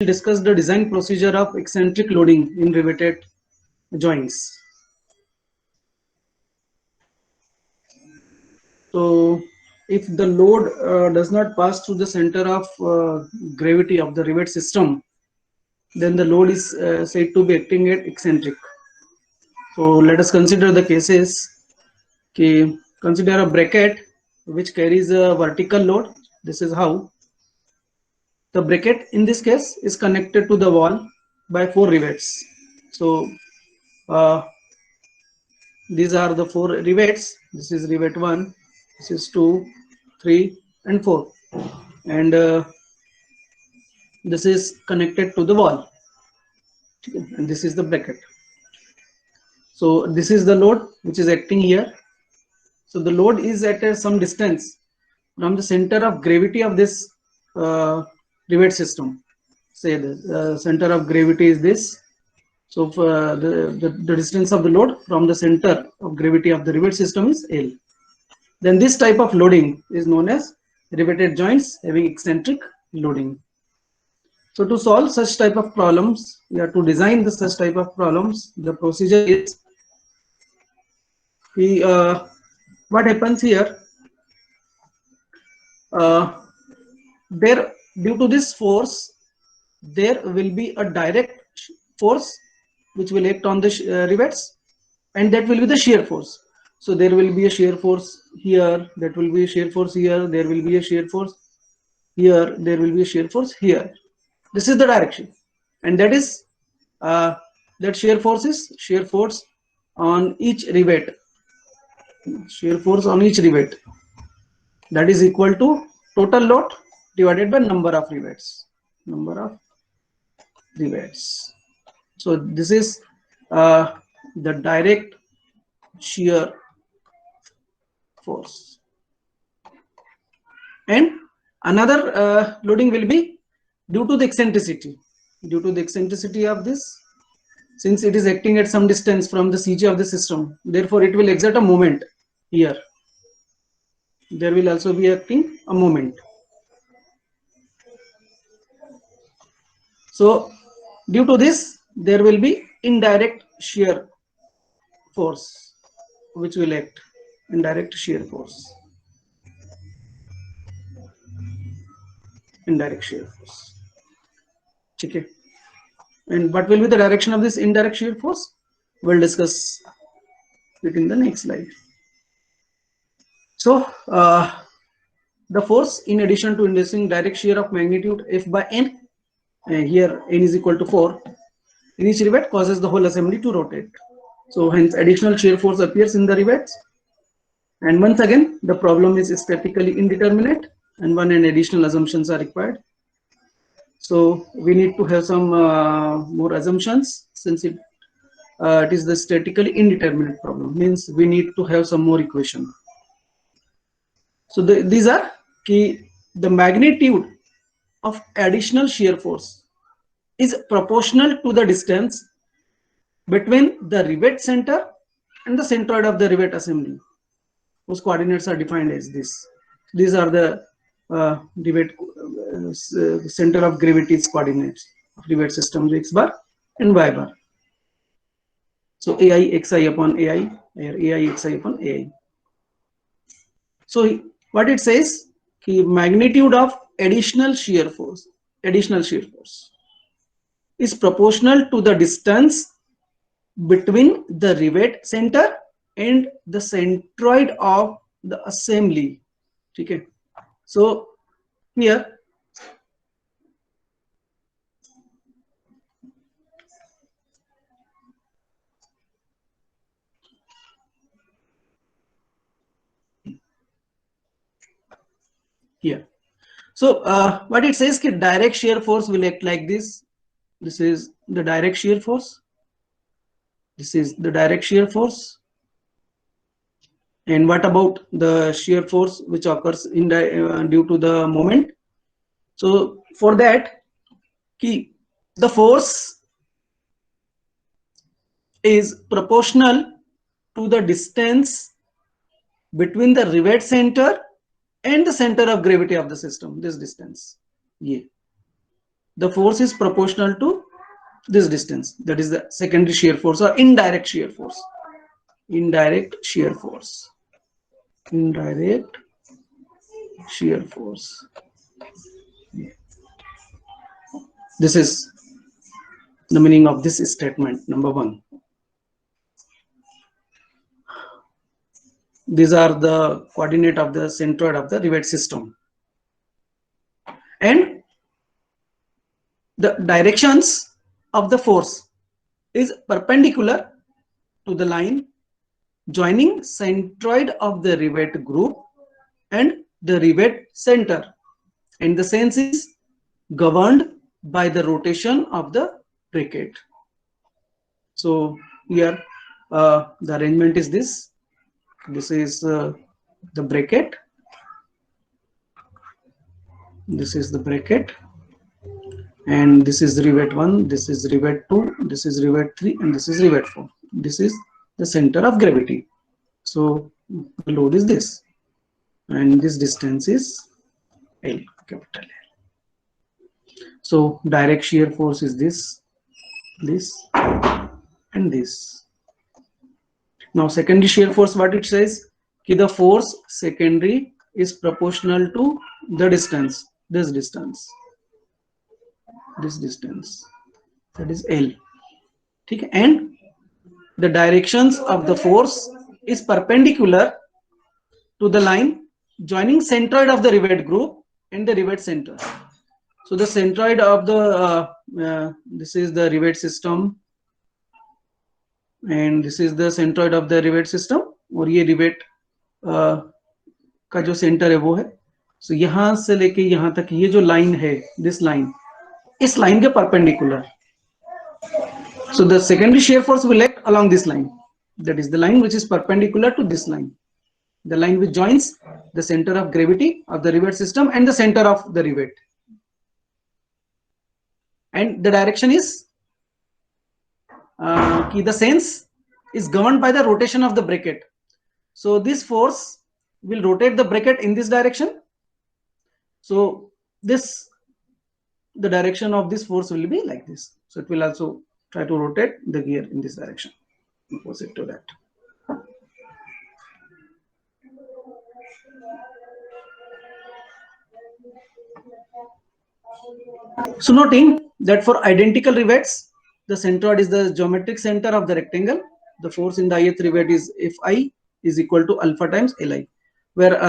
discuss the design procedure of eccentric loading in riveted joints. So if the load does not pass through the center of gravity of the rivet system, then the load is said to be acting at eccentric. So let us consider the cases. Okay, consider a bracket which carries a vertical load. This is how. The bracket in this case is connected to the wall by 4 rivets. So uh, these are the 4 rivets. This is rivet 1, this is 2, 3 and 4, and this is connected to the wall, and this is the bracket. So this is the load which is acting here. So the load is at some distance from the center of gravity of this rivet system. Say the center of gravity is this. So the distance of the load from the center of gravity of the rivet system is L. Then this type of loading is known as riveted joints having eccentric loading. So to solve such type of problems, you have to design the such type of problems. The procedure is what happens here. There, due to this force, there will be a direct force which will act on the rivets, and that will be the shear force. So there will be a shear force here, that will be a shear force here, there will be a shear force here, there will be a shear force here. This is the direction, and that is that shear force is shear force on each rivet. Shear force on each rivet, that is equal to total load divided by number of rivets. Number of rivets. So this is the direct shear force. And another loading will be due to the eccentricity. Due to the eccentricity of this, since it is acting at some distance from the CG of the system, therefore it will exert a moment here. There will also be acting a moment. So due to this, there will be indirect shear force which will act. Indirect shear force. Indirect shear force. Okay. And what will be the direction of this indirect shear force? We'll discuss it in the next slide. So the force, in addition to inducing direct shear of magnitude F by N, here N is equal to 4, in each rivet causes the whole assembly to rotate. So hence additional shear force appears in the rivets. And once again, the problem is statically indeterminate, and one and additional assumptions are required. So we need to have some more assumptions, since it is the statically indeterminate problem, means we need to have some more equation. So these are key. The magnitude of additional shear force is proportional to the distance between the rivet center and the centroid of the rivet assembly, whose coordinates are defined as this. These are the rivet center of gravity's coordinates of rivet system, x bar and y bar. So ai xi upon ai, or ai xi upon ai. So what it says, the magnitude of additional shear force is proportional to the distance between the rivet center and the centroid of the assembly. Okay. So here so what it says, that direct shear force will act like this. This is the direct shear force. This is the direct shear force. And what about the shear force which occurs in due to the moment? So for that, the force is proportional to the distance between the rivet center and the center of gravity of the system. This distance, yeah. the force is proportional to this distance. That is the secondary shear force or indirect shear force. Indirect shear force. Indirect shear force. This is the meaning of this statement, number 1. These are the coordinate of the centroid of the rivet system. And the directions of the force is perpendicular to the line joining centroid of the rivet group and the rivet center, and the sense is governed by the rotation of the bracket. So here the arrangement is this. This is the bracket. This is the bracket, and this is rivet 1, this is rivet 2, this is rivet 3, and this is rivet 4. This is the center of gravity. So the load is this, and this distance is L, capital L. So direct shear force is this, and this. Now secondary shear force, what it says, ki the force secondary is proportional to the distance, this distance, that is L. Okay? And the directions of the force is perpendicular to the line joining centroid of the rivet group and the rivet center. So the centroid of the this is the rivet system, and this is the centroid of the rivet system, और ये rivet का जो center है वो है. So यहाँ से लेके यहाँ तक ये जो line है, this line, इस line के perpendicular. So the secondary shear force will act along this line. That is the line which is perpendicular to this line, the line which joins the center of gravity of the rivet system and the center of the rivet. And the direction is the sense is governed by the rotation of the bracket. So this force will rotate the bracket in this direction. So this, the direction of this force will be like this. So it will also try to rotate the gear in this direction, opposite to that. So noting that for identical rivets, the centroid is the geometric center of the rectangle. The force in the ith rivet is Fi is equal to alpha times Li, where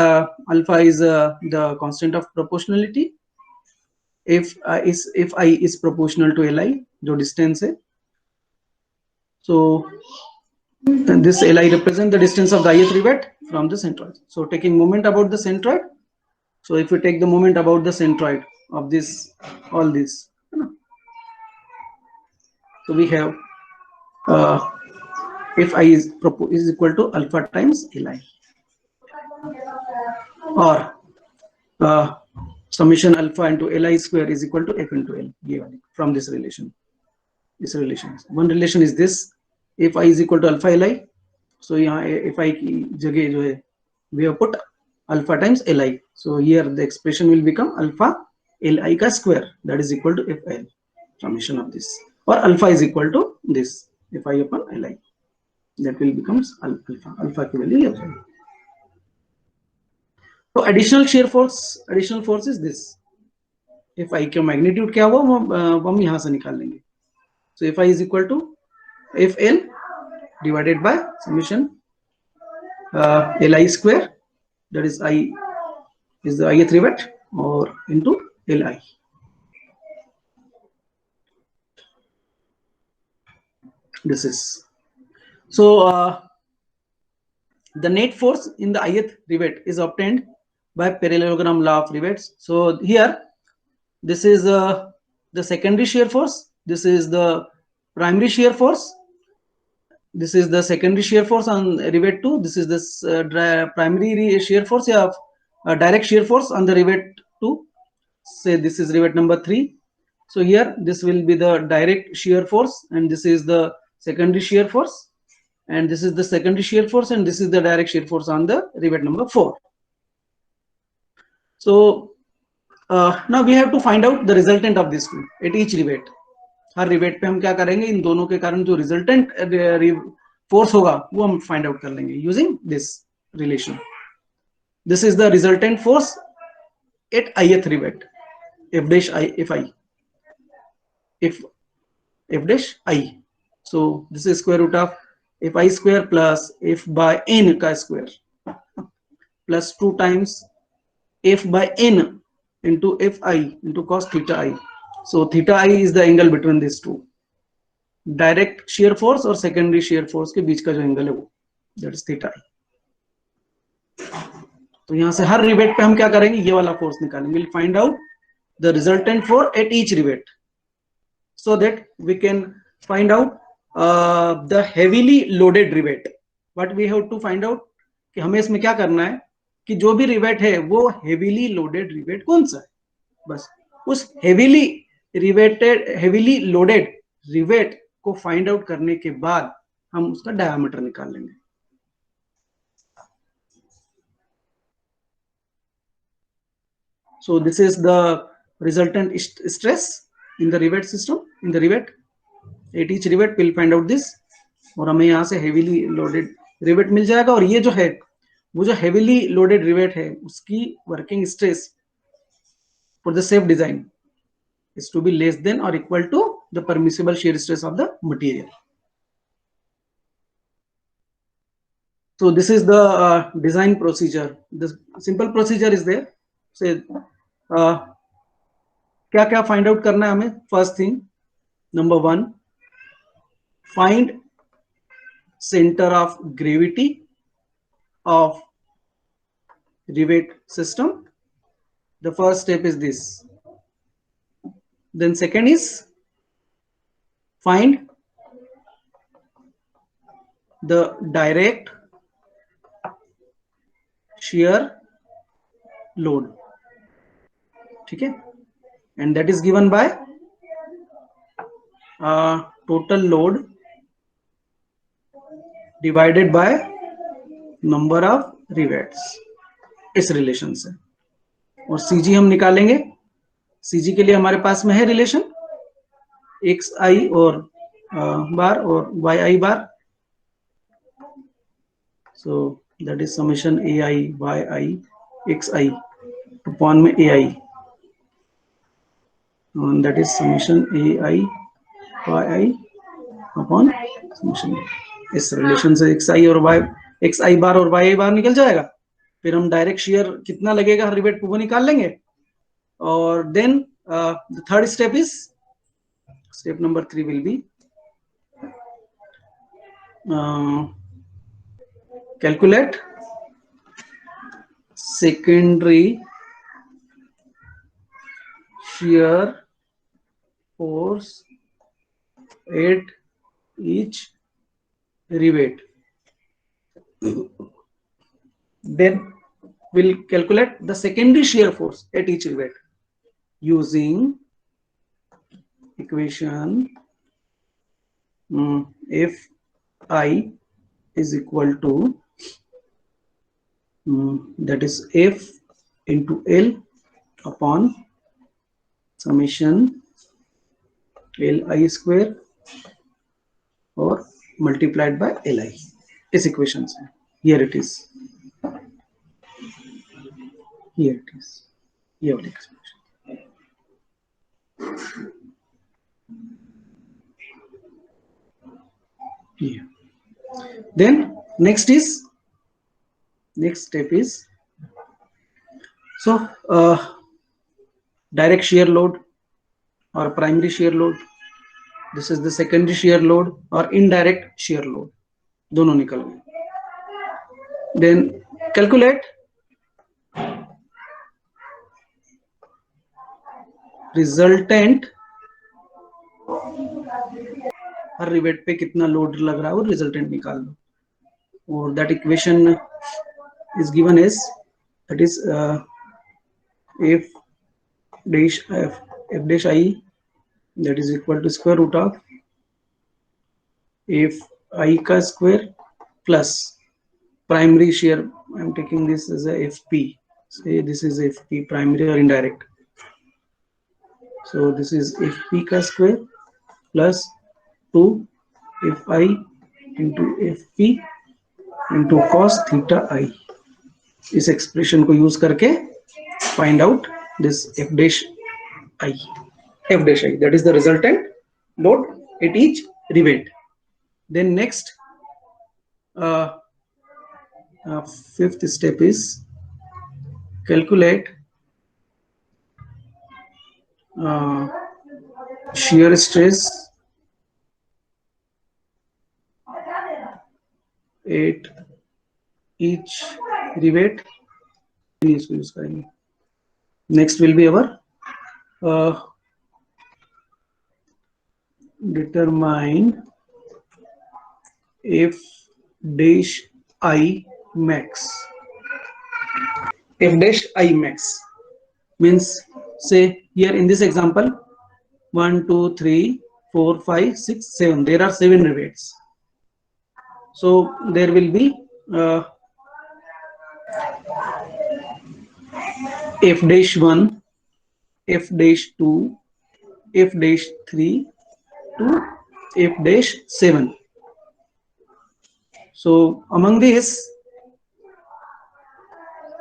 alpha is the constant of proportionality. If I is proportional to Li, जो distance है. So this Li represents the distance of the ith rivet from the centroid. So taking moment about the centroid. So if we take the moment about the centroid of this, all this, so we have Fi is equal to alpha times Li, or summation alpha into Li square is equal to F into L, from this relation. This relation, one relation is this, Fi is equal to alpha Li. So यहाँ Fi की जगह जो है, we have put alpha times Li. So here the expression will become alpha Li का square, that is equal to Fl, summation of this, or alpha is equal to this Fi upon Li, that will becomes alpha की value. So additional shear force, additional force is this. Fi का magnitude क्या हुआ वो हम यहाँ से निकाल लेंगे. So Fi is equal to Fl divided by summation Li square, that is I is the ith rivet, or into Li. This is so the net force in the ith rivet is obtained by parallelogram law of rivets. So here this is the secondary shear force, this is the primary shear force, this is the secondary shear force on rivet 2, this is this primary shear force, direct shear force on the rivet 2. Say this is rivet number 3. So here this will be the direct shear force, and this is the secondary shear force, and this is the secondary shear force, and this is the direct shear force on the rivet number 4. So now we have to find out the resultant of this two at each rivet. Her rivet पे हम क्या करेंगे, इन दोनों के कारण जो resultant force होगा वो हम फाइंड आउट कर लेंगे using this relation. This is the resultant force at ith rivet f dash I if I if f dash I. So this is square root of f I square plus f by n का square plus 2 times f by n into f I into cos theta I. So theta I is the angle between these two. Direct shear force और secondary shear force के बीच का जो angle है वो that is theta I. तो यहां से हर rivet पे हम क्या करेंगे, ये वाला फोर्स निकालेंगे. we'll find out the resultant force at each rivet so that we can find out the heavily loaded rivet. What we have to find out कि हमें इसमें क्या करना है कि जो भी रिवेट है वो हेवीली लोडेड रिवेट कौन सा है, बस उस हेवीली लोडेड रिवेट को फाइंड आउट करने के बाद हम उसका डायमीटर निकाल लेंगे. So this is the resultant stress in the rivet system. In the rivet, at each rivet we'll find out this, और हमें यहाँ से heavily loaded rivet मिल जाएगा. और ये जो है वो जो heavily loaded rivet है उसकी working stress for the safe design is to be less than or equal to the permissible shear stress of the material. So this is the design procedure. The simple procedure is there. Say क्या क्या find out करना है हमें. First thing, number 1, find center of gravity of rivet system. The first step is this. Then second is find the direct shear load. ठीक है, and that is given by total load divided by number of rivets. इस relation से. और CG हम निकालेंगे. CG के लिए हमारे पास में है रिलेशन xi और बार और yi bar. So that is summation ai yi xi upon में ai, and that is summation ai yi upon summation. इस रिलेशन से xi और xi बार और yi बार निकल जाएगा. फिर हम डायरेक्ट शेयर कितना लगेगा हर रिवेट पे वो निकाल लेंगे. और then the third step is, step number 3 will be calculate secondary shear force at each rivet. Then we'll calculate the secondary shear force at each rivet using equation if I is equal to that is F into L upon summation Li square or multiplied by Li. इस equation से. Here it is. Here it is. ये वाली expression. Yeah. Then next step is, so direct shear load or primary shear load. This is the secondary shear load or indirect shear load. दोनों निकल गए. Then calculate resultant. हर rivet पे कितना load लग रहा है वो रिजल्टेंट निकाल लो. और that equation is given as, that is f dash I that is equal to square root of f I का square plus primary shear. I am taking this as a fp. Say this is fp, primary or indirect. So this is fp का square plus 2 fi into fp into cos theta I. इस expression को use करके find out this f dash I. That is the resultant load at each rivet. Then next fifth step is calculate shear stress at each rivet. Next will be our determine f dash I max. F dash I max means, say here in this example 1 2 3 4 5 6 7, there are 7 rivets. So there will be f dash 1, f dash 2, f dash 3 to f dash 7. So among these,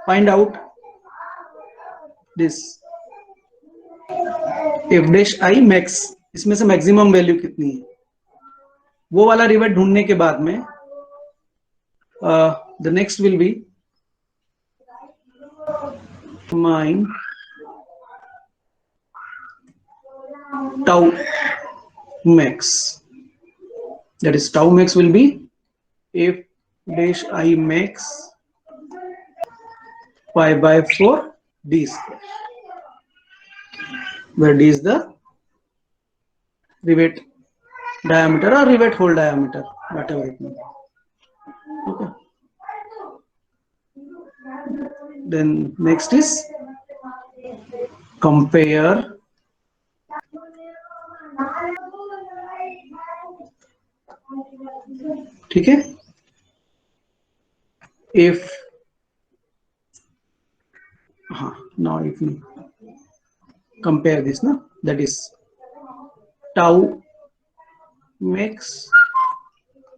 find out this f dash I max, इसमें से maximum value कितनी है, वो वाला rivet ढूंढने के बाद में the next will be mine tau max. That is tau max will be f dash I max pi by 4 d square, where d is the rivet diameter or rivet hole diameter, whatever it may be. Okay. Then next is compare ठीक है, if now if we compare this ना, that is tau max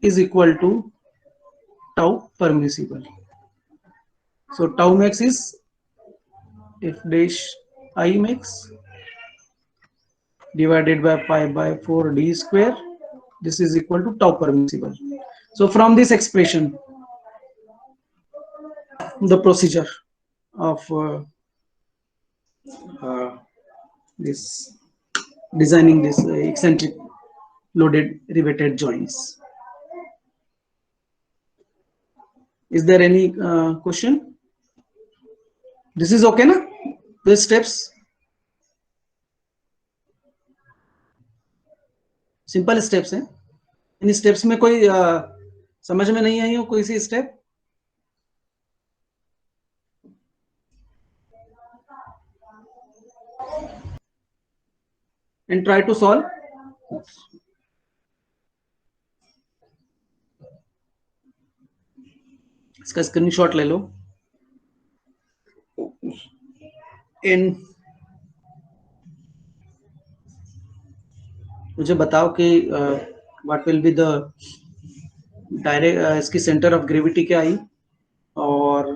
is equal to tau permissible. So tau max is f dash I max divided by pi by 4 d square. This is equal to tau permissible. So from this expression, the procedure of this designing this eccentric loaded riveted joints. Is there any question? This is okay na? The steps simple steps हैं. इन steps में कोई समझ में नहीं आई हो कोई C step? And try to solve. इसका स्क्रीनशॉट ले लो. इन मुझे बताओ कि what will be the direct इसकी सेंटर ऑफ ग्रेविटी क्या आई और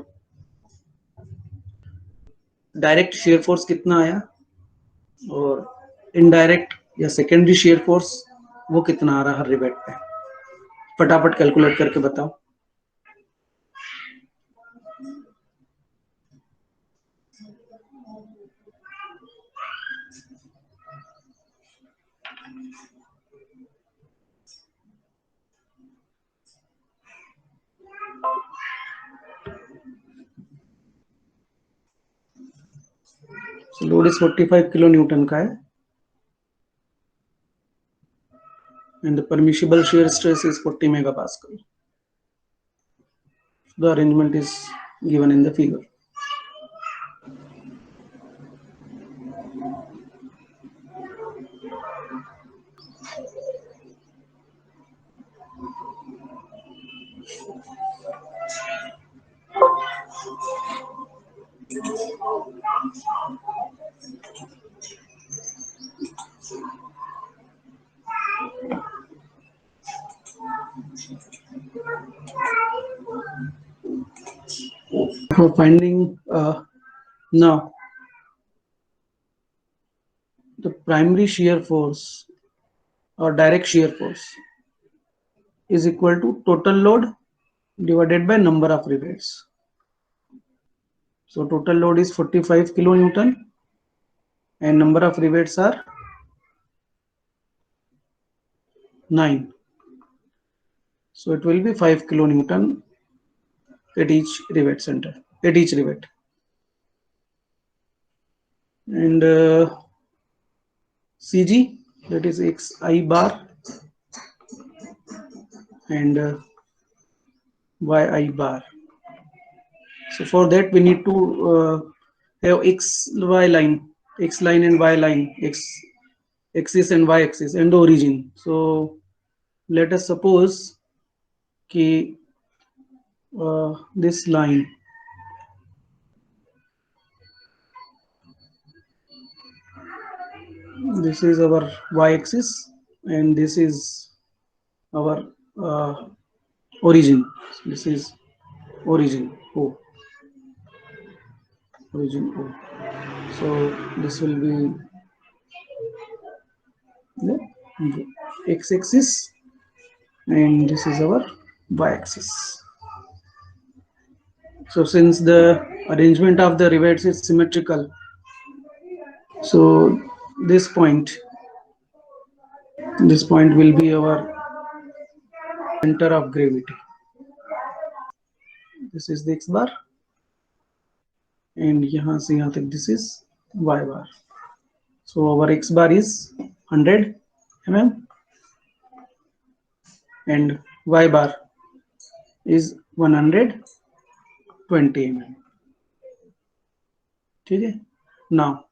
डायरेक्ट शेयर फोर्स कितना आया और इनडायरेक्ट या सेकेंडरी शेयर फोर्स वो कितना आ रहा हर रिवेट पे. फटाफट कैलकुलेट करके बताओ. लोड इज 45 किलो न्यूटन का है and the permissible shear stress is 40 megapascal. The arrangement is given in the figure. for finding now the primary shear force or direct shear force is equal to total load divided by number of rivets. So total load is 45 kilonewton and number of rivets are 9. So it will be 5 kilonewton at each rivet center, at each rivet. And CG, that is XI bar and YI bar. So for that we need to have XY line, X line and Y line, X axis and Y axis and the origin. So let us suppose कि this line this is our y-axis and this is our origin. This is origin O. Origin O. So this will be the x-axis and this is our y-axis. So since the arrangement of the rivets is symmetrical, so this point will be our center of gravity. This is the x bar and यहाँ से यहाँ तक this is y bar. So our x bar is 100 mm and y bar is 120 mm. ठीक है? Now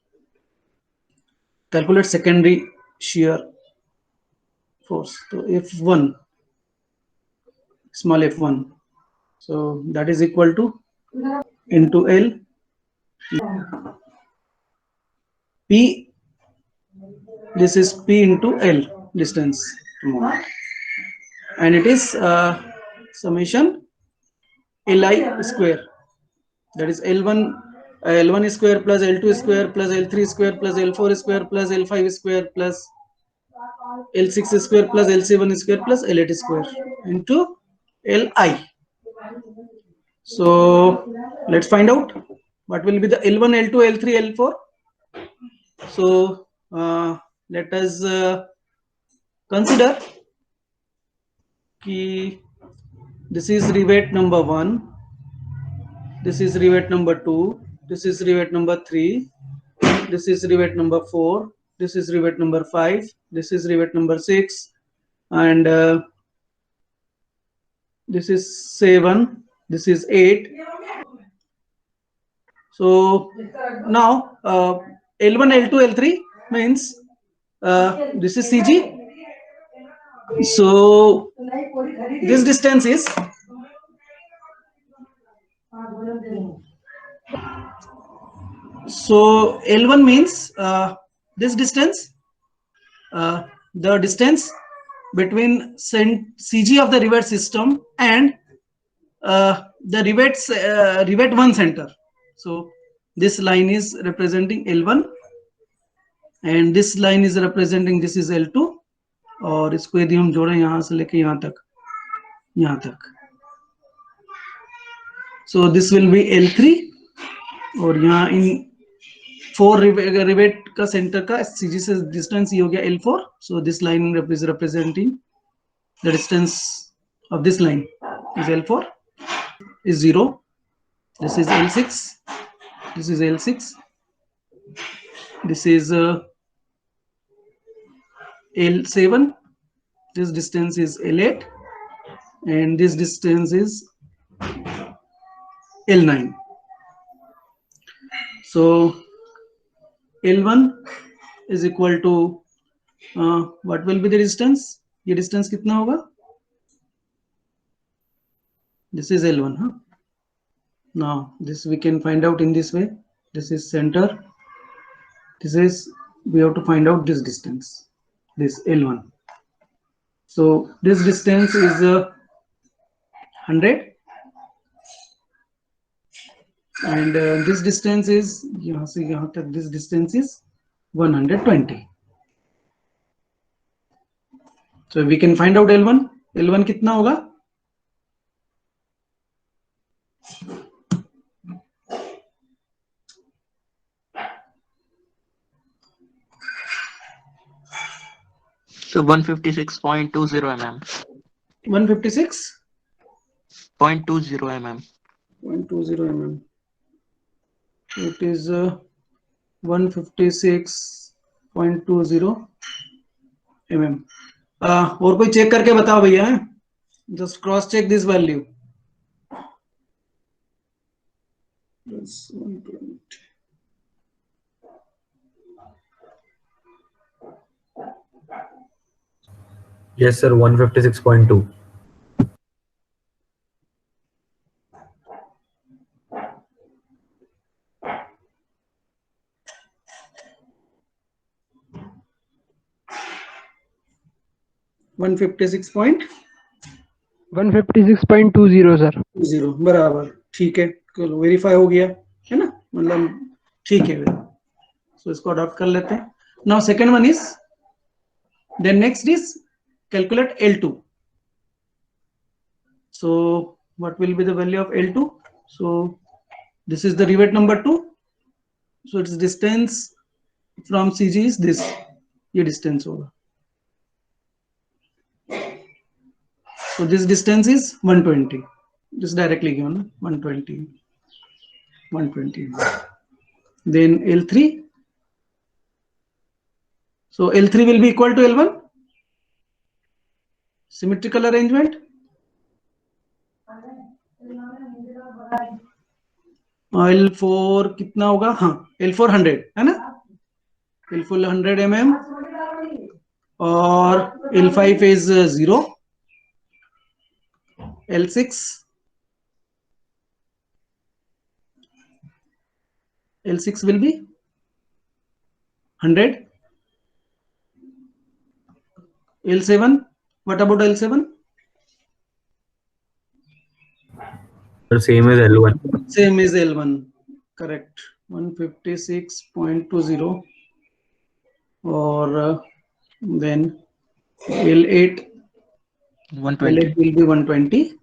calculate secondary shear force. So F1, small f1, so that is equal to into L P. This is P into L, distance moment, and it is summation Li square, that is L1 square plus L2 square plus L3 square plus L4 square plus L5 square plus L6 square plus L7 square plus L8 square into Li. So let's find out what will be the L1, L2, L3, L4. So let us consider कि this is rivet number 1, this is rivet number 2, this is rivet number 3, this is rivet number 4, this is rivet number 5, this is rivet number 6, and this is 7, this is 8. So now L1, L2, L3 means this is CG. So this distance is so L1 means this distance, the distance between CG of the rivet system and the rivet 1 center. So this line is representing L1 and this line is representing, this is L2 और इसको यदि हम जोड़ें यहाँ से लेके यहाँ तक, so this will be L3 और यहाँ इन 4 रिवेट का सेंटर का CG से डिस्टेंस ये हो गया L4. So this line is representing the distance of this line is L4 is 0. This is L6. This is L6. This is L7. This distance is L8 and this distance is L9. So L1 is equal to what will be the distance? ये distance कितना होगा? This is L1, huh? Now this we can find out in this way. This is center. This is, we have to find out this distance, this L1. So this distance is 100 and this distance is यहाँ से यहाँ तक this distance is 120. So we can find out L1. L1 कितना होगा? So 156.20 mm. 156.20 mm. mm. It is 156.20 mm. और कोई check करके बताओ भैया, just cross check this value. Yes, sir. 156.2. One 156.20 sir. 0 बराबर, ठीक है, वेरीफाई हो गया है ना, मतलब ठीक है. सो इसको अडॉप्ट कर लेते हैं. Now second one is, then next is calculate L2. So what will be the value of L2? So this is the rivet number 2. So its distance from CG is this, ये distance होगा. So this distance is 120. Just directly given 120. Then L3. So L3 will be equal to L1. Symmetrical arrangement. L4 कितना होगा? हाँ, L4 100 है ना, L4 100 mm और L5 is 0. L6 will be 100. L7, what about L7? The same as L1. Same as L1, correct. 156.20 or then L8. 120. L8 will be 120.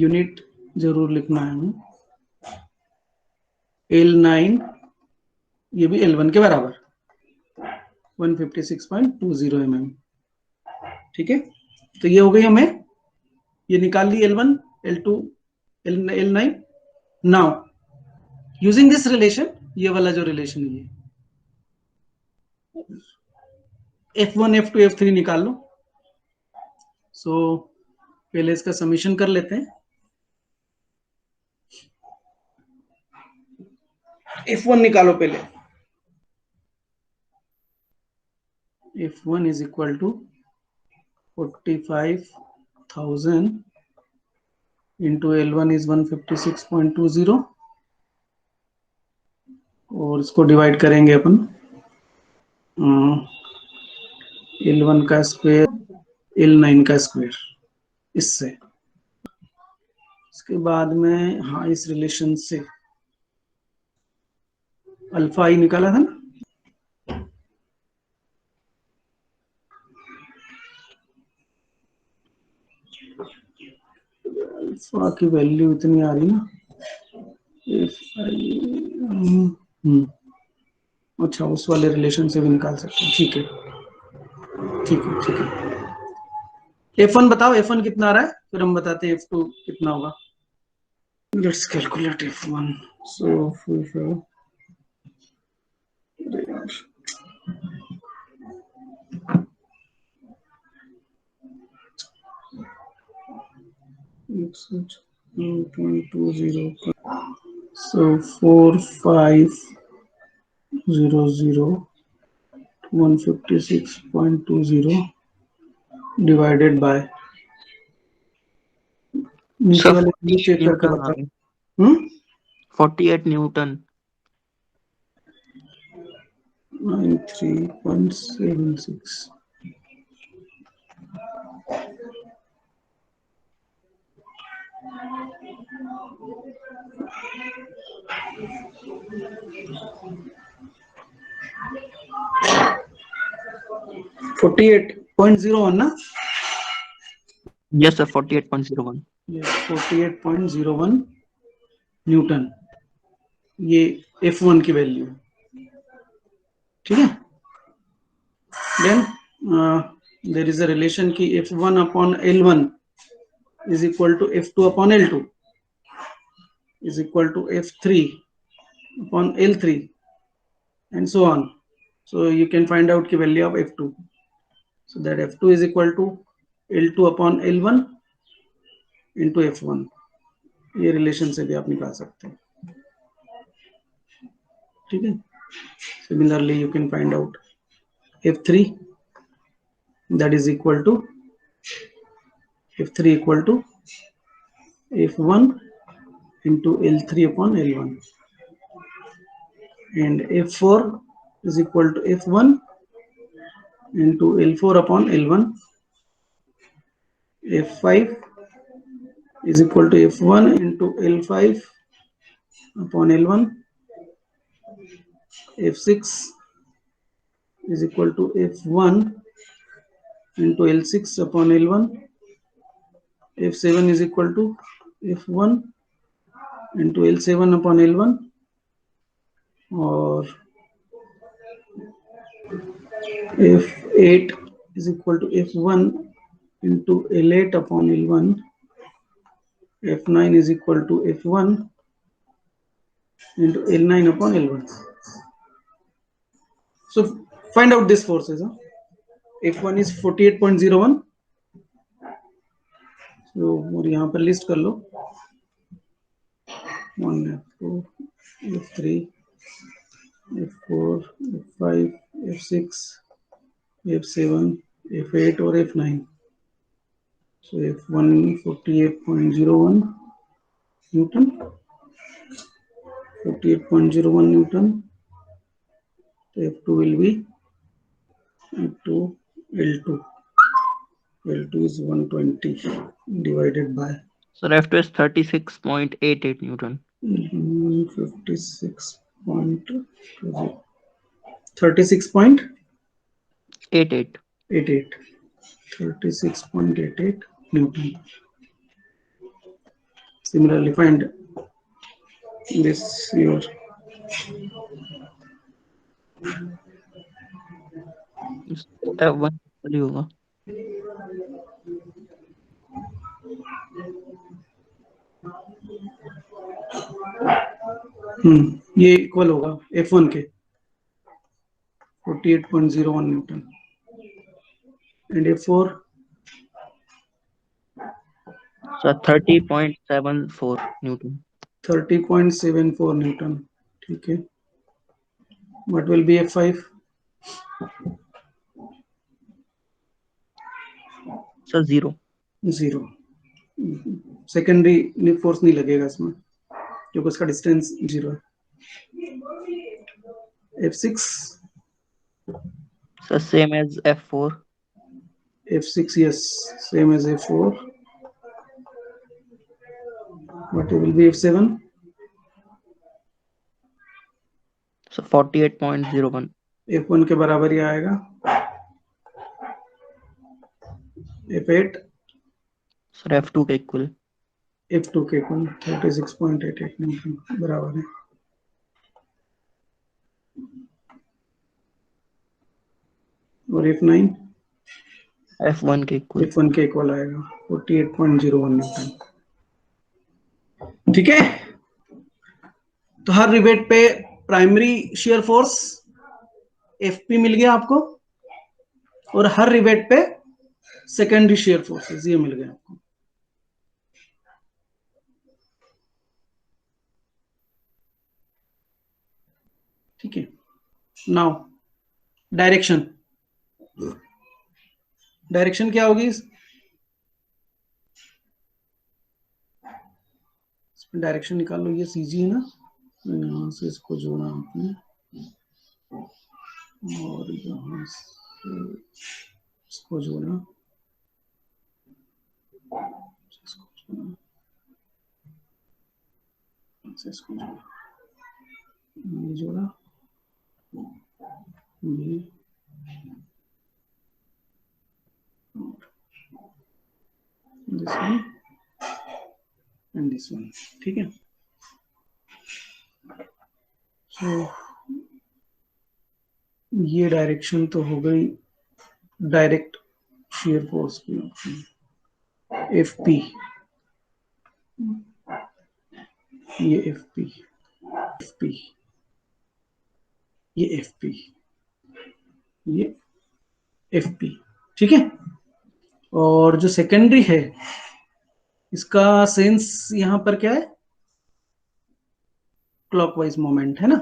Unit जरूर लिखना है. L9 ये भी L1 के बराबर 156.20 mm. ठीक है, तो ये हो गई, हमें ये निकाल ली L1, L2, L9. Now using this relation, ये वाला जो रिलेशन है, F1, F2, F3 निकाल लो. सो पहले इसका समीशन कर लेते हैं. F1 निकालो पहले. F1 is equal to 45,000 into L1 is 156.20 और इसको डिवाइड करेंगे अपन L1 का स्क्वायर L9 का स्क्वायर इससे. इसके बाद में हाँ, इस रिलेशन से अल्फा आई निकाला था ना, अल्फा की वैल्यू इतनी आ रही ना, अच्छा उस वाले रिलेशन से भी निकाल सकते हैं. ठीक है, ठीक है, ठीक है. F1 बताओ, F1 कितना आ रहा है, फिर हम बताते हैं F2 कितना होगा. Let's calculate F1. So so 4500 156.20 divided by नीचे वाले चेक करके बताओ. 48 न्यूटन. 93.76. $48.01 ना? Yes, sir. 48.01. Yes, 48.01 न्यूटन, ये F1 की वैल्यू है, ठीक है। Then there is a relation की F1 upon L1 is equal to F2 upon L2 is equal to F3 upon L3 and so on. So you can find out the value of F2. So that F2 is equal to L2 upon L1 into F1. ये relation से भी आप निकाल सकते हैं, ठीक है। Similarly you can find out F3, that is equal to F3 equal to F1 into L3 upon L1, and F4 is equal to F1 into L4 upon L1. F5 is equal to F1 into L5 upon L1. F6 is equal to F1 into L6 upon L1. F7 is equal to F1 into L7 upon L1, or F8 is equal to F1 into L8 upon L1. F9 is equal to F1 into L9 upon L1. So find out these forces. F1 is 48.01. So और यहाँ पर list कर लो, 1 F2 F3 F4 F5 F6 F7 F8 और F9. So F1 48.01 Newton, 48.01 Newton. F2 will be into L2. L2 is 120 divided by So F2 is 36.88 Newton. 56 point 36.88 88. 36.88 Newton. Similarly, find this your F1 value होगा. ये equal होगा F1 के 48.01 Newton, and F4 So 30.74 Newton. 30.74 Newton, ठीक है। What will be F5? So 0. 0. Secondary force नहीं लगेगा इसमें क्योंकि उसका डिस्टेंस 0 है। F6 So same as F4. F6, yes, same as F4. What will be F7? So 48.01. F1 के बराबर ही आएगा। F8 So F2 के इक्वल. F2 के इक्वल 36.88 न्यूटन बराबर है। और F9 F1 के इक्वल. F1 के इक्वल आएगा 48.01 न्यूटन, ठीक है। तो हर रिवेट पे प्राइमरी शियर फोर्स Fp मिल गया आपको, और हर रिवेट पे सेकेंडरी शियर फोर्सेस ये मिल गए आपको, ठीक है। नाउ डायरेक्शन, डायरेक्शन क्या होगी? डायरेक्शन निकाल लो, ये सीजी है ना, यहाँ से इसको जोड़ा आपने और यहाँ से इसको जोड़ा, इसको जोड़ा, से इसको जोड़ा, ये जोड़ा, ये this one and this one, ठीक है। सो ये डायरेक्शन तो हो गई डायरेक्ट shear force की, FP, ये FP, FP, ये FP, ये FP, ठीक है। और जो सेकेंडरी है इसका सेंस यहाँ पर क्या है, क्लॉकवाइज मोमेंट है ना,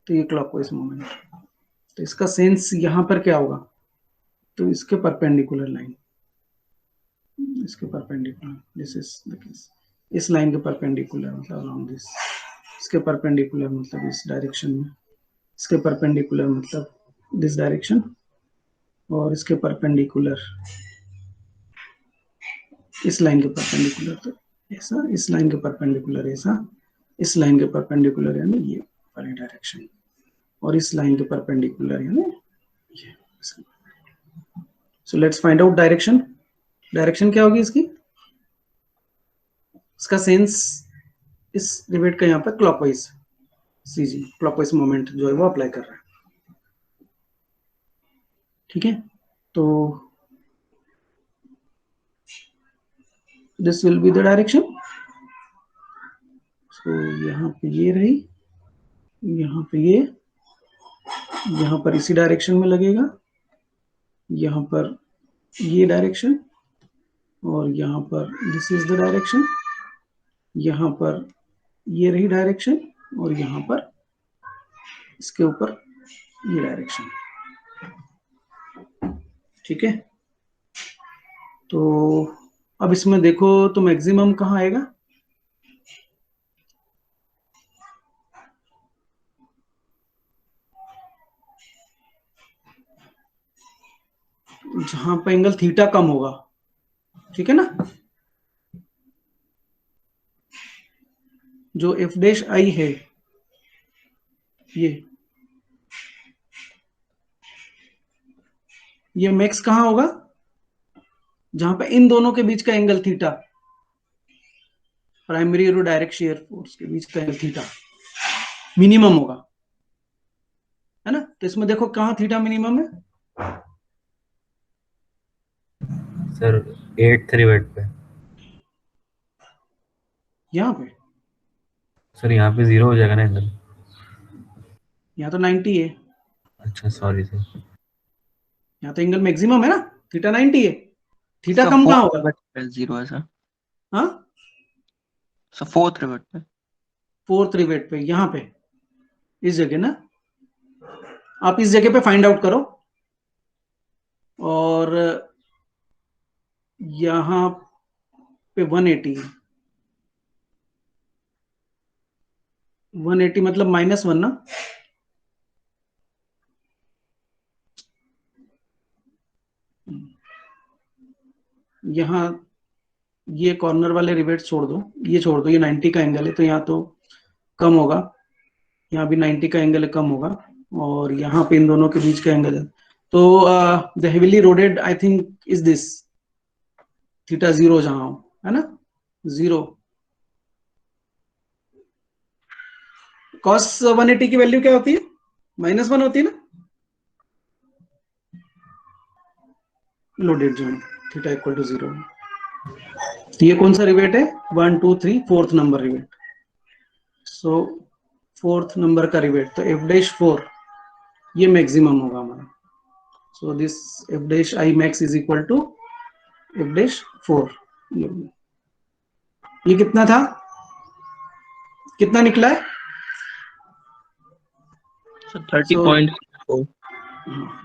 तो ये क्लॉकवाइज मोमेंट, तो इसका सेंस यहाँ पर क्या होगा, तो इसके परपेंडिकुलर लाइन, इसके perpendicular, this is the case, इस लाइन के परपेंडिकुलर मतलब अलोंग दिस, इसके परपेंडिकुलर मतलब इस डायरेक्शन में, इसके परपेंडिकुलर मतलब दिस डायरेक्शन, और इसके परपेंडिकुलर इस लाइन के परपेंडिकुलर, तो ऐसा, इस लाइन के परपेंडिकुलर ऐसा, इस लाइन के परपेंडिकुलर यानी ये वाली डायरेक्शन, और इस लाइन के परपेंडिकुलर यानी ये। So let's find out direction. Direction क्या होगी इसकी, इसका सेंस इस रिवेट का यहाँ पर क्लॉकवाइज, सीजी क्लॉकवाइज मोमेंट जो है वो अप्लाई कर रहा है, ठीक है। तो this will be the direction. So यहाँ पे ये रही, यहाँ पे ये, यहाँ पर इसी डायरेक्शन में लगेगा, यहाँ पर ये डायरेक्शन, और यहाँ पर दिस इज द डायरेक्शन, यहाँ पर ये रही डायरेक्शन, और यहाँ पर इसके ऊपर ये डायरेक्शन, ठीक है। तो अब इसमें देखो तो मैक्सिमम कहाँ आएगा, जहां पर एंगल थीटा कम होगा, ठीक है ना। जो एफ डैश आई है ये मैक्स कहाँ होगा, जहां पे इन दोनों के बीच का एंगल थीटा, प्राइमरी और डायरेक्ट शेयर फोर्स के बीच का एंगल थीटा मिनिमम होगा, है ना। तो इसमें देखो कहाँ थीटा मिनिमम है, सर 8th रिवेट पे। यहाँ पे, सर यहाँ पे 0 हो जाएगा ना एंगल। यहाँ तो 90 है, अच्छा सॉरी सर। यहाँ तो एंगल मैक्सिमम है ना, थीटा 90 है, थीटा सर कम कहाँ फोर्थ होगा, रिवेट पे 0 है सर। हाँ सर फोर्थ रिवेट पे, फोर्थ रिवेट पे, यहाँ पे इस जगह ना, आप इस जगह पे फाइंड आउट करो, और यहाँ पे 180 है, 180 मतलब -1 ना, यहाँ ये कॉर्नर वाले रिवेट छोड़ दो, ये छोड़ दो, ये 90 का एंगल है तो यहाँ तो कम होगा, यहाँ भी 90 का एंगल कम होगा, और यहाँ पे इन दोनों के बीच का एंगल है, तो the heavily loaded I think is this theta 0 जहां हो, है ना, 0। cos 180 की वैल्यू क्या होती है, -1 होती है ना, loaded zone, theta equal to 0। ये कौन सा रिवेट है, 1 2 3 4th number rivet, so 4th number का रिवेट, तो f डैश 4 ये मैक्सिमम होगा हमारा, so this f dash I max is equal to f dash 4। ये कितना था, कितना निकला है, sir 30.4।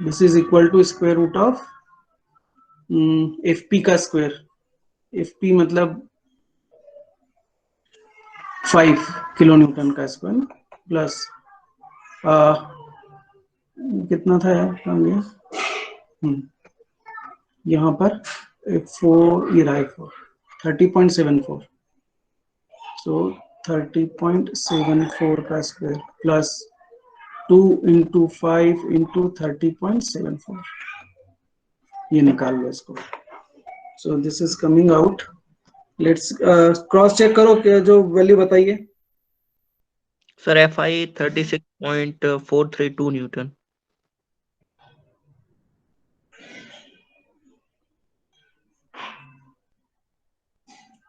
This is equal to square root of fp का स्क्वायर, fp मतलब 5 किलो न्यूटन का स्क्वायर प्लस कितना था यार, कम गया, यहाँ पर 4 ये रहा 4 30.74, सो 30.74 का स्क्वायर प्लस 2 into 5 into 30.74, ये निकाल लो इसको. So this is coming out. Let's cross check करो कि जो वैल्यू बताइए. Sir FI 36.432 newton.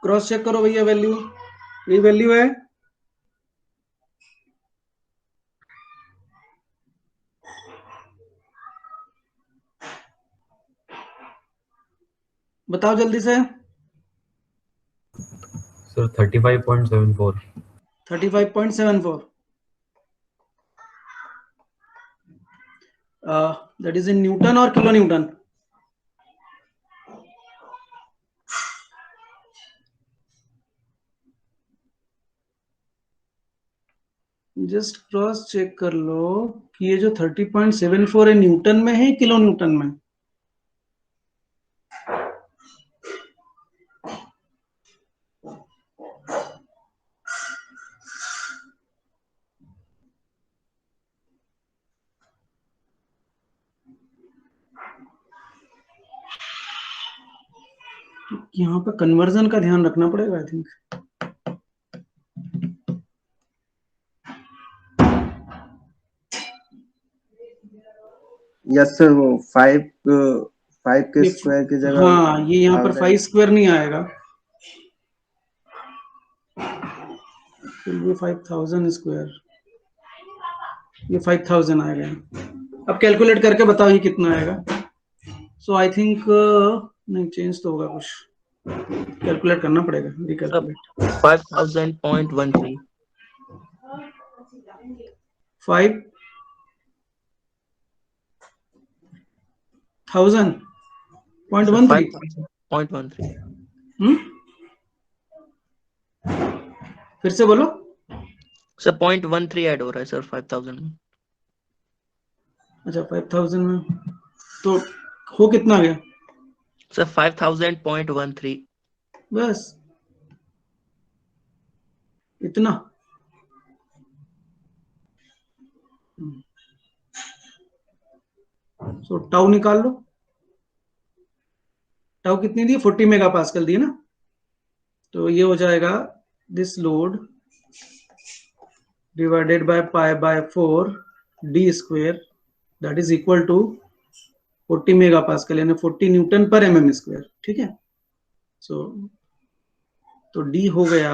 Cross check करो भैया, वैल्यू यही वैल्यू है. बताओ जल्दी से. Sir 35.74. 35.74. That is in Newton or kilo Newton? Just cross check कर लो कि ये जो 30.74 है न्यूटन में है किलो न्यूटन में. यहाँ पे कन्वर्जन का ध्यान रखना पड़ेगा आई थिंक. यस सर, वो 5 के स्क्वायर की जगह. हाँ, ये यहाँ पर 5 स्क्वायर नहीं आएगा, फिर भी 5000 स्क्वायर, ये 5000 आएगा. अब कैलकुलेट करके बताओ ये कितना आएगा. सो आई थिंक नहीं, चेंज तो होगा कुछ, कैलकुलेट करना पड़ेगा. रिकैलकुलेट. 5000.13. 5000.13. 5000.13. फिर से बोलो. सर 0.13 ऐड हो रहा है सर 5000 में. अच्छा 5000 में तो हो कितना गया सर 5000.13. बस इतना. सो टाउ निकाल लो. टाउ कितनी दी? 40 मेगा पास्कल दी ना. तो ये हो जाएगा this load divided by pi by 4 d square that is equal to 40 mega pascal यानी 40 न्यूटन पर mm स्क्वायर. ठीक है. सो तो डी हो गया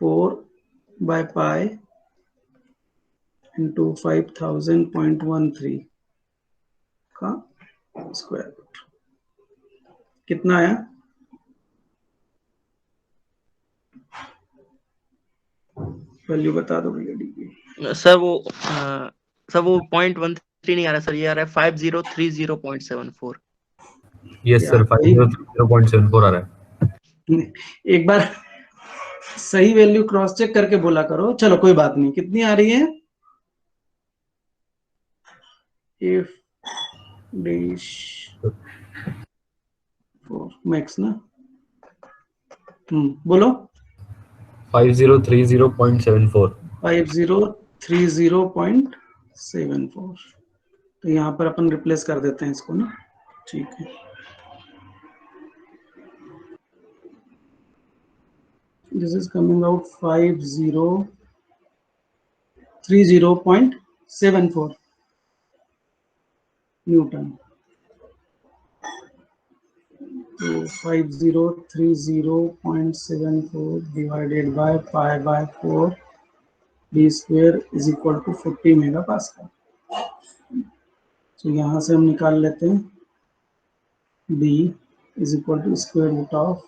4 बाय पाई इंटू 5000.13 का स्क्वायर रूट. कितना आया? वैल्यू बता दो भैया डी की. सर वो 0.13 नहीं आ रहा सर, ये आ रहा है 5030.74. यस सर, 5030.74 आ रहा है. एक बार सही वैल्यू क्रॉस चेक करके बोला करो. चलो कोई बात नहीं. कितनी आ रही है? इफ डैश 4 मैक्स ना. बोलो. 5030.74. 5030.74. तो यहाँ पर अपन रिप्लेस कर देते हैं इसको ना. ठीक है. This is coming out 5030.74 newton. तो 5030.74 divided by pi by 4 d square is equal to 40 mega pascal. तो यहाँ से हम निकाल लेते हैं d is equal to square root of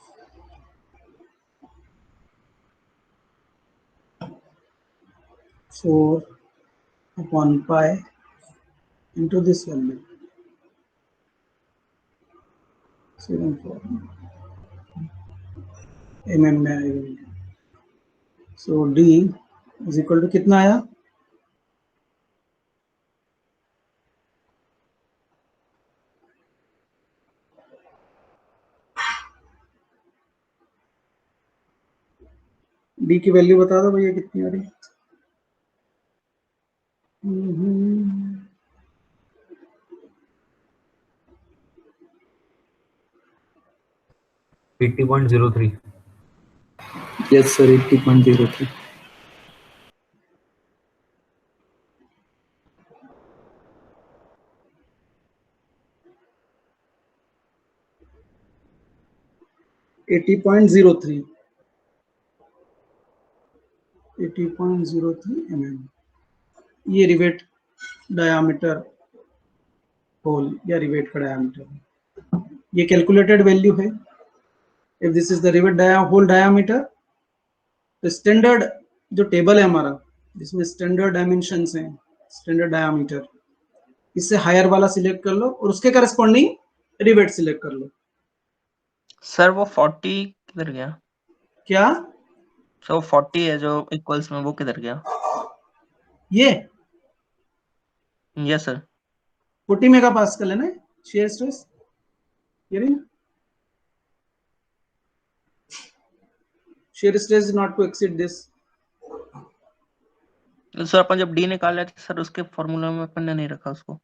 4 upon pi into this value 74 mm में आएगा. सो डी इज इक्वल टू कितना आया? डी की वैल्यू बता दो भैया कितनी आ रही है। 80.03. Yes, sir. 80.03. Eighty point zero three 80.03 mm, ये रिवेट डायामीटर होल या रिवेट का डायामीटर, ये कैलकुलेटेड वैल्यू है। If this is the rivet hole diameter, तो स्टैंडर्ड जो टेबल है हमारा जिसमें स्टैंडर्ड डायमेंशंस हैं, स्टैंडर्ड डायामीटर, इससे हायर वाला सिलेक्ट कर लो और उसके करस्पॉन्डिंग रिवेट सिलेक्ट कर लो। सर वो 40 किधर गया? क्या सर वो 40 है जो इक्वल्स में, वो किधर गया? ये यस सर। 40 मेगापास्कल है ना shear stress, shear stress is not to exceed this। Sir अपन जब डी निकाल रहे थे सर, उसके फॉर्मूला में अपन ने नहीं रखा उसको।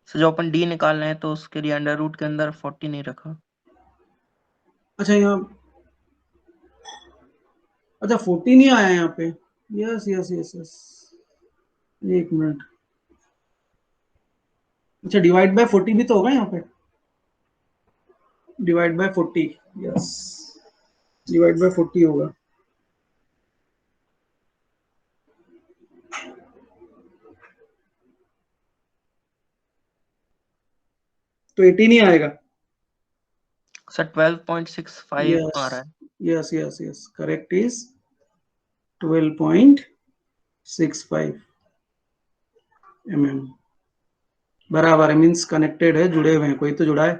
सर जो अपन डी निकाल रहे हैं तो उसके लिए अंडर रूट के अंदर 40 नहीं रखा। अच्छा यहाँ, अच्छा 40 नहीं आया यहाँ पे। यस यस यस यस, एक मिनट। अच्छा डिवाइड बाय 40 भी तो होगा यहाँ पे, divide by 40, yes divide by 40 होगा। तो 80 नहीं आएगा सर 12.65 आ रहा है। Yes yes yes, correct is 12.65 mm, बराबर है, मीन्स कनेक्टेड है, जुड़े हुए हैं, कोई तो जुड़ा है।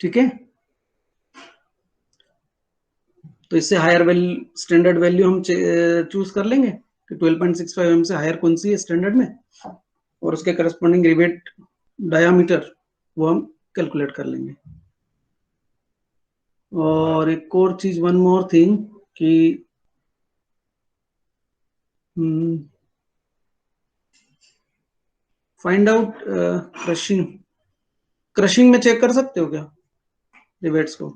ठीक है, तो इससे हायर वैल्यू, स्टैंडर्ड वैल्यू हम चूज कर लेंगे कि 12.65 mm से हायर कौन सी है स्टैंडर्ड में, और उसके करस्पॉन्डिंग रिवेट डायामीटर वो हम कैलकुलेट कर लेंगे। और एक और चीज, वन मोर थिंग कि फाइंड आउट क्रशिंग में चेक कर सकते हो क्या रिवेट्स को?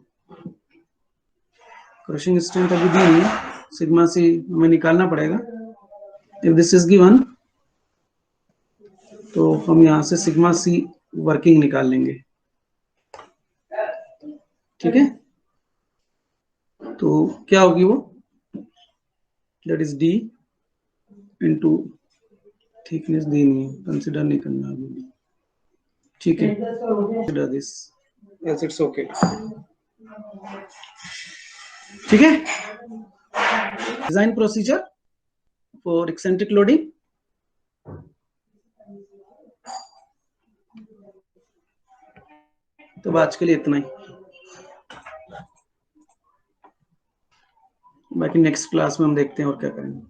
क्रशिंग स्ट्रेंथ अभी दी नहीं है, सिग्मा सी हमें निकालना पड़ेगा। इफ दिस इज गिवन तो हम यहां से सिग्मा सी वर्किंग निकाल लेंगे। ठीक है, तो क्या होगी वो, that is D into, thickness दी नहीं है, कंसिडर नहीं करना अभी। ठीक है, consider this yes, it's okay. ठीक है, design procedure for eccentric loading. तो आज के लिए इतना ही, बाकी नेक्स्ट क्लास में हम देखते हैं और क्या करेंगे।